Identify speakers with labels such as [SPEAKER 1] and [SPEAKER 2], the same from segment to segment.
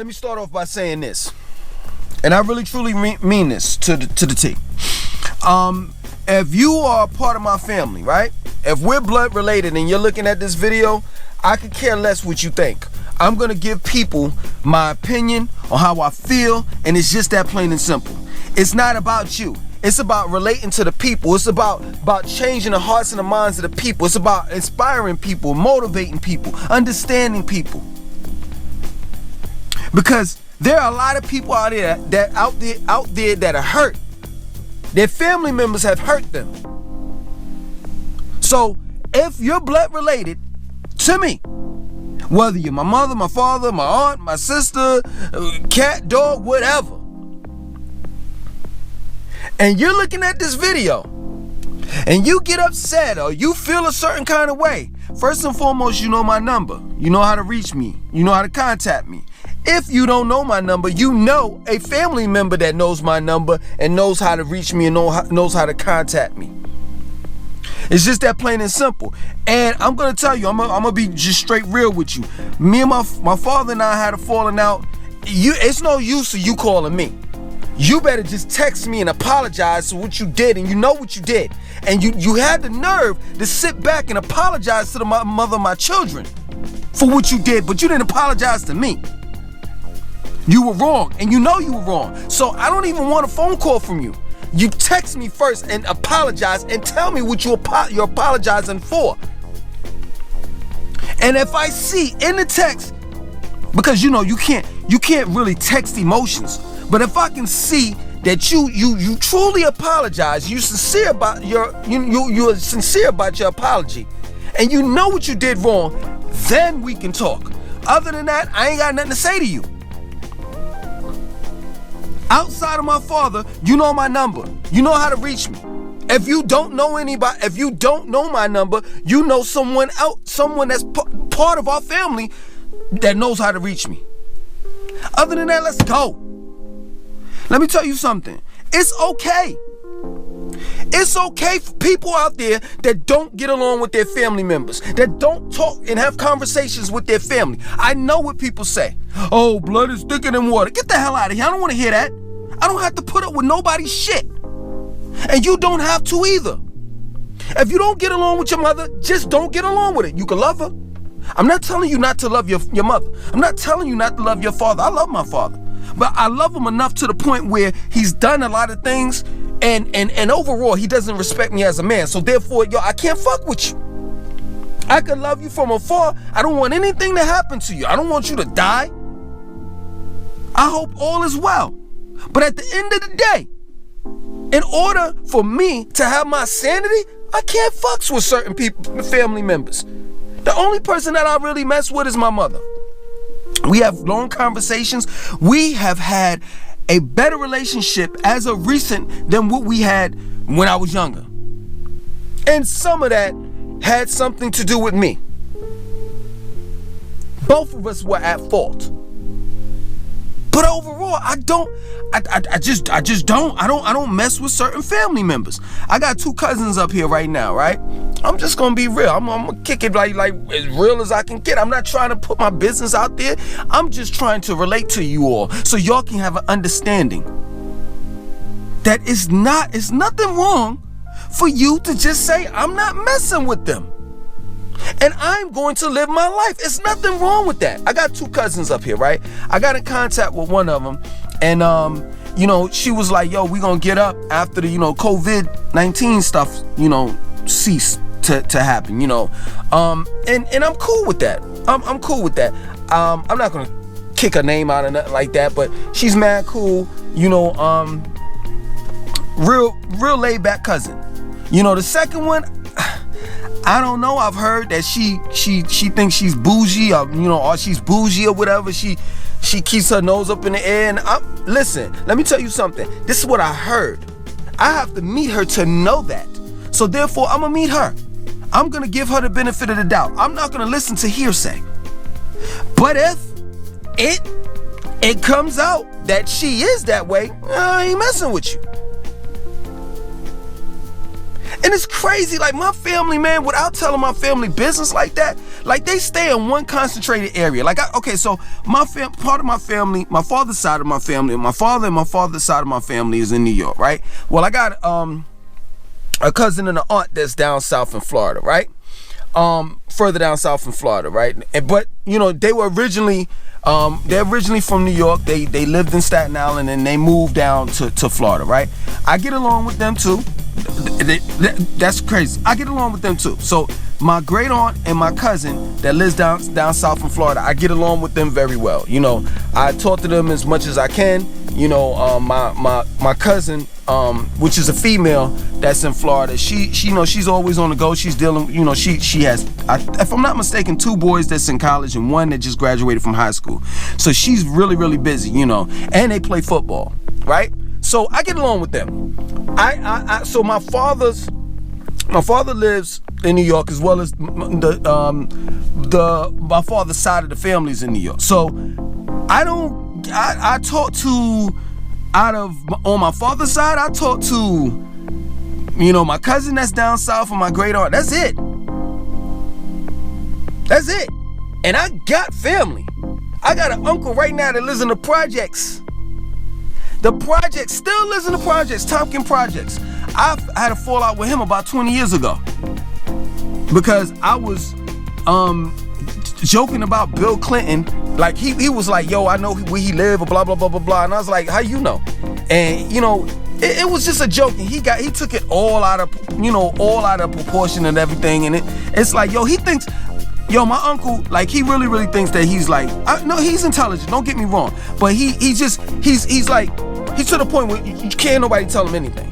[SPEAKER 1] let me start off by saying this, and I really truly mean this to the T. If you are a part of my family, right? If we're blood related and you're looking at this video, I could care less what you think. I'm gonna give people my opinion on how I feel, and it's just that plain and simple. It's not about you. It's about relating to the people. It's about changing the hearts and the minds of the people. It's about inspiring people, motivating people, understanding people. Because there are a lot of people out there that are hurt. Their family members have hurt them. So if you're blood related to me, whether you're my mother, my father, my aunt, my sister, cat, dog, whatever, and you're looking at this video and you get upset or you feel a certain kind of way, first and foremost, you know my number. You know how to reach me. You know how to contact me. If you don't know my number, you know a family member that knows my number and knows how to reach me and knows how to contact me. It's just that plain and simple. And I'm gonna tell you, I'm gonna be just straight real with you. Me and my father and I had a falling out. It's no use of you calling me. You better just text me and apologize for what you did, and you know what you did. And you had the nerve to sit back and apologize to the mother of my children for what you did, but you didn't apologize to me. You were wrong, and you know you were wrong. So I don't even want a phone call from you. You text me first and apologize and tell me what you're apologizing for. And if I see in the text, because you know you can't really text emotions, but if I can see that you truly apologize, you're sincere about you're sincere about your apology, and you know what you did wrong, then we can talk. Other than that, I ain't got nothing to say to you. Outside of my father, you know my number. You know how to reach me. If you don't know anybody, if you don't know my number, you know someone else, someone that's part of our family that knows how to reach me. Other than that, let's go. Let me tell you something. It's okay. It's okay for people out there that don't get along with their family members, that don't talk and have conversations with their family. I know what people say. Oh, blood is thicker than water. Get the hell out of here. I don't want to hear that. I don't have to put up with nobody's shit. And you don't have to either. If you don't get along with your mother, just don't get along with it. You can love her. I'm not telling you not to love your mother. I'm not telling you not to love your father. I love my father. But I love him enough to the point where he's done a lot of things, and overall he doesn't respect me as a man. So therefore, I can't fuck with you. I can love you from afar. I don't want anything to happen to you. I don't want you to die. I hope all is well. But at the end of the day, in order for me to have my sanity, I can't fucks with certain people, family members. The only person that I really mess with is my mother. We have long conversations. We have had a better relationship as of recent than what we had when I was younger. And some of that had something to do with me. Both of us were at fault. But overall, I don't mess with certain family members. I got 2 cousins up here right now, right? I'm just gonna be real. I'm gonna kick it like as real as I can get. I'm not trying to put my business out there. I'm just trying to relate to you all so y'all can have an understanding that it's nothing wrong for you to just say, I'm not messing with them. And I'm going to live my life. It's nothing wrong with that. I got 2 cousins up here, right? I got in contact with one of them, and she was like, yo, we gonna get up after the, COVID-19 stuff, ceased to happen, and I'm cool with that. I'm cool with that. I'm not gonna kick her name out or nothing like that, but she's mad cool, real laid back cousin. The second one, I don't know. I've heard that she thinks she's bougie, or she's bougie or whatever. She keeps her nose up in the air. And listen, let me tell you something. This is what I heard. I have to meet her to know that. So therefore, I'm gonna meet her. I'm gonna give her the benefit of the doubt. I'm not gonna listen to hearsay. But if it comes out that she is that way, I ain't messing with you. And it's crazy, like my family, man, without telling my family business like that, Like they stay in one concentrated area. Like so part of my family, my father's side of my family, my father and my father's side of my family is in New York, right? Well, I got a cousin and an aunt that's down south in Florida, right? Further down south in Florida, right? But you know, they're originally from New York. They lived in Staten Island and they moved down to Florida, right? I get along with them too. That's crazy. I get along with them too. So my great aunt and my cousin that lives down south in Florida, I get along with them very well. You know, I talk to them as much as I can. You know, my cousin, which is a female that's in Florida, she you know, she's always on the go. She's dealing, you know, she has, if I'm not mistaken, 2 boys that's in college and 1 that just graduated from high school. So she's really, really busy, you know, and they play football, right? So I get along with them. So my father lives in New York, as well as my father's side of the family's in New York. So I talk to, on my father's side, I talk to, you know, my cousin that's down south and my great aunt. That's it. And I got family. I got an uncle right now that lives in the projects. The projects, still lives in the projects, Tompkins Projects. I had a fallout with him about 20 years ago because I was joking about Bill Clinton. Like he was like, yo, I know where he live, blah blah blah blah blah, and I was like, how you know? And you know, it was just a joke, and he took it all out of proportion and everything, and it's like, yo, he thinks, yo, my uncle, like, he really, really thinks that he's like, no, he's intelligent, don't get me wrong, but he's to the point where you can't nobody tell him anything.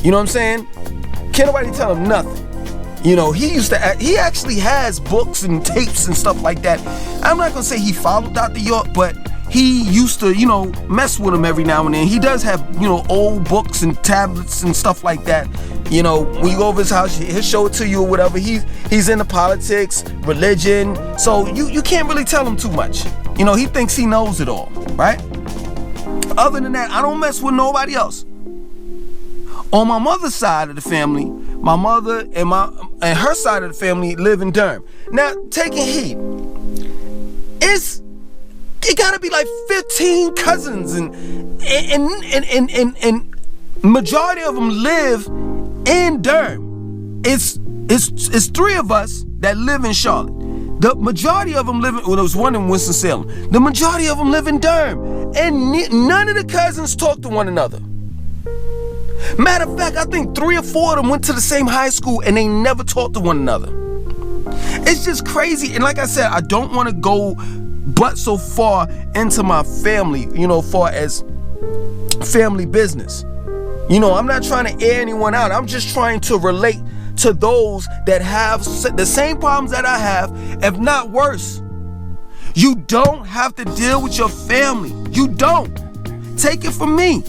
[SPEAKER 1] You know what I'm saying? Can't nobody tell him nothing. You know, he actually has books and tapes and stuff like that. I'm not gonna say he followed Dr. York, but he used to, you know, mess with him every now and then. He does have, you know, old books and tablets and stuff like that. You know, when you go over his house, he'll show it to you or whatever. He's into politics, religion, so you can't really tell him too much. You know, he thinks he knows it all, right? Other than that, I don't mess with nobody else. On my mother's side of the family, my mother and her side of the family live in Durham. Now, taking heed, it gotta be like 15 cousins, and majority of them live in Durham. It's 3 of us that live in Charlotte. The majority of them live in, well, there was one in Winston-Salem. The majority of them live in Durham, and none of the cousins talk to one another. Matter of fact, I think 3 or 4 of them went to the same high school and they never talked to one another. It's just crazy. And like I said, I don't want to go but so far into my family, you know, far as family business. You know, I'm not trying to air anyone out. I'm just trying to relate to those that have the same problems that I have, if not worse. You don't have to deal with your family. You don't. Take it from me.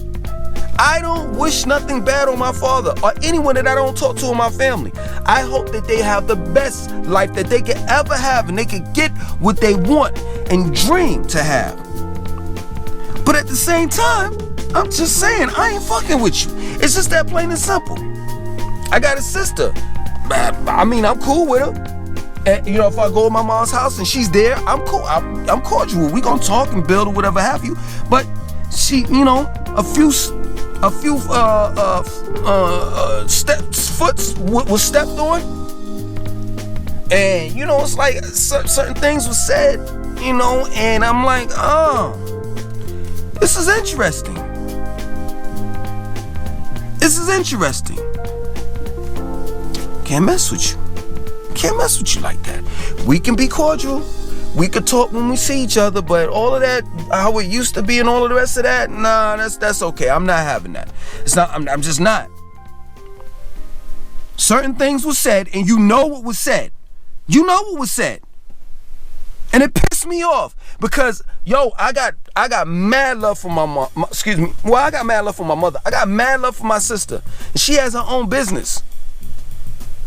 [SPEAKER 1] I don't wish nothing bad on my father or anyone that I don't talk to in my family. I hope that they have the best life that they could ever have, and they could get what they want and dream to have. But at the same time, I'm just saying, I ain't fucking with you. It's just that plain and simple. I got a sister. I mean, I'm cool with her. And, you know, if I go to my mom's house and she's there, I'm cool. I'm cordial. We gonna talk and build or whatever have you. But she, you know, a few foot was stepped on, and you know, it's like certain things were said, you know, and I'm like, oh, this is interesting. Can't mess with you like that. We can be cordial. We could talk when we see each other, but all of that, how it used to be and all of the rest of that, nah, that's okay. I'm not having that. It's not, I'm just not. Certain things were said, and you know what was said. You know what was said. And it pissed me off because, yo, I got mad love for my mom. I got mad love for my mother. I got mad love for my sister. She has her own business.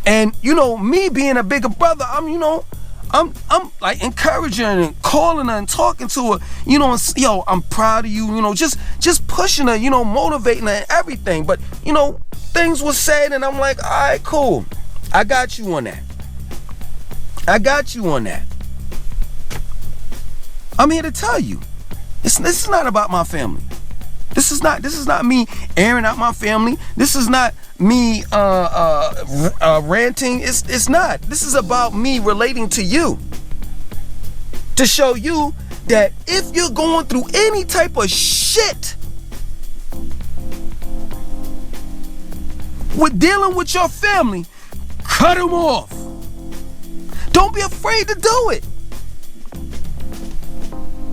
[SPEAKER 1] And, you know, me being a bigger brother, I'm like encouraging her and calling her and talking to her, you know, and, yo, I'm proud of you, you know, just pushing her, you know, motivating her and everything. But, you know, things were said and I'm like, all right, cool. I got you on that. I got you on that. I'm here to tell you, this is not about my family. This is not me airing out my family. This is not me ranting. It's not. This is about me relating to you, to show you that if you're going through any type of shit with dealing with your family, cut them off. Don't be afraid to do it.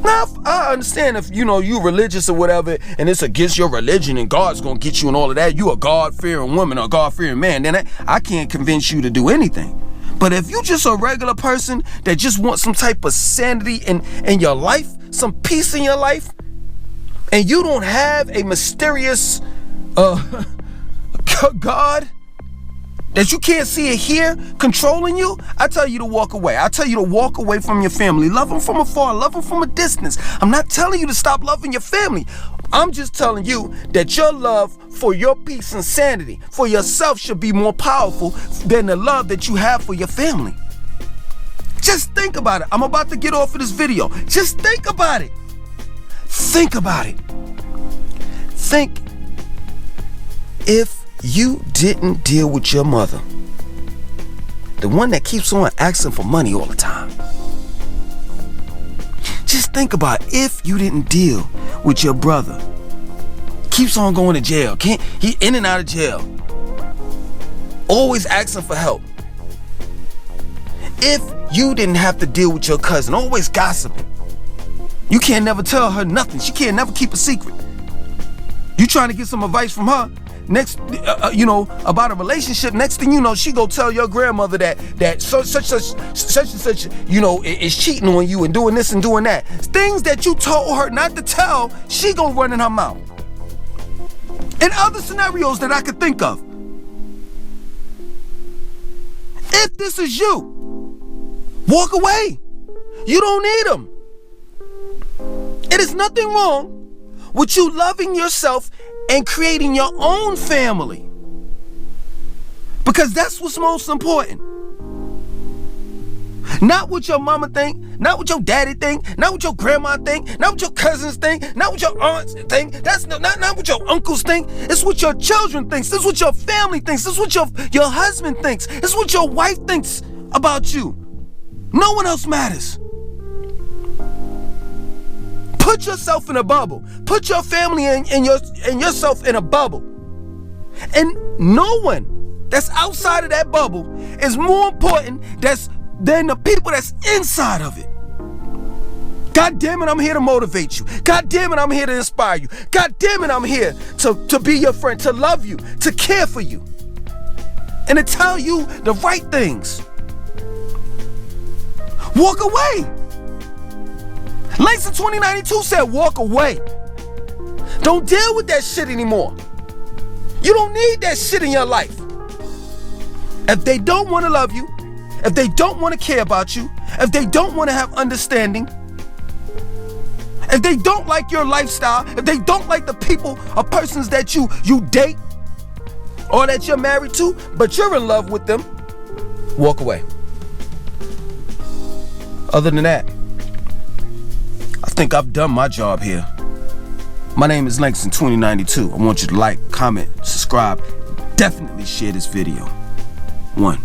[SPEAKER 1] Now, I understand if, you religious or whatever, and it's against your religion and God's gonna get you and all of that, you a God-fearing woman or God-fearing man, then I can't convince you to do anything. But if you just a regular person that just wants some type of sanity in your life, some peace in your life, and you don't have a mysterious God that you can't see or hear controlling you, I tell you to walk away. I tell you to walk away from your family. Love them from afar. Love them from a distance. I'm not telling you to stop loving your family. I'm just telling you that your love for your peace and sanity for yourself should be more powerful than the love that you have for your family. Just think about it. I'm about to get off of this video. Just think about it. Think about it. Think if you didn't deal with your mother, the one that keeps on asking for money all the time. Just think about if you didn't deal with your brother, keeps on going to jail, he in and out of jail, always asking for help. If you didn't have to deal with your cousin, always gossiping, you can't never tell her nothing, she can't never keep a secret. You trying to get some advice from her, next, about a relationship. Next thing you know, she go tell your grandmother that such and such, is cheating on you and doing this and doing that. Things that you told her not to tell, she go run in her mouth. And other scenarios that I could think of. If this is you, walk away. You don't need them. It is nothing wrong with you loving yourself and creating your own family, because that's what's most important. Not what your mama think, not what your daddy think, not what your grandma think, not what your cousins think, not what your aunts think. That's not what your uncles think. It's what your children thinks. This is what your family thinks. This is what your husband thinks. This is what your wife thinks about you. No one else matters. Put yourself in a bubble. Put your family and yourself in a bubble. And no one that's outside of that bubble is more important than the people that's inside of it. God damn it, I'm here to motivate you. God damn it, I'm here to inspire you. God damn it, I'm here to be your friend, to love you, to care for you, and to tell you the right things. Walk away. Langston 2092 said walk away. Don't deal with that shit anymore. You don't need that shit in your life. If they don't want to love you, if they don't want to care about you, if they don't want to have understanding, if they don't like your lifestyle, if they don't like the people or persons that you date or that you're married to, but you're in love with them, walk away. Other than that, I think I've done my job here. My name is Langston 2092. I want you to like, comment, subscribe, definitely share this video. 1.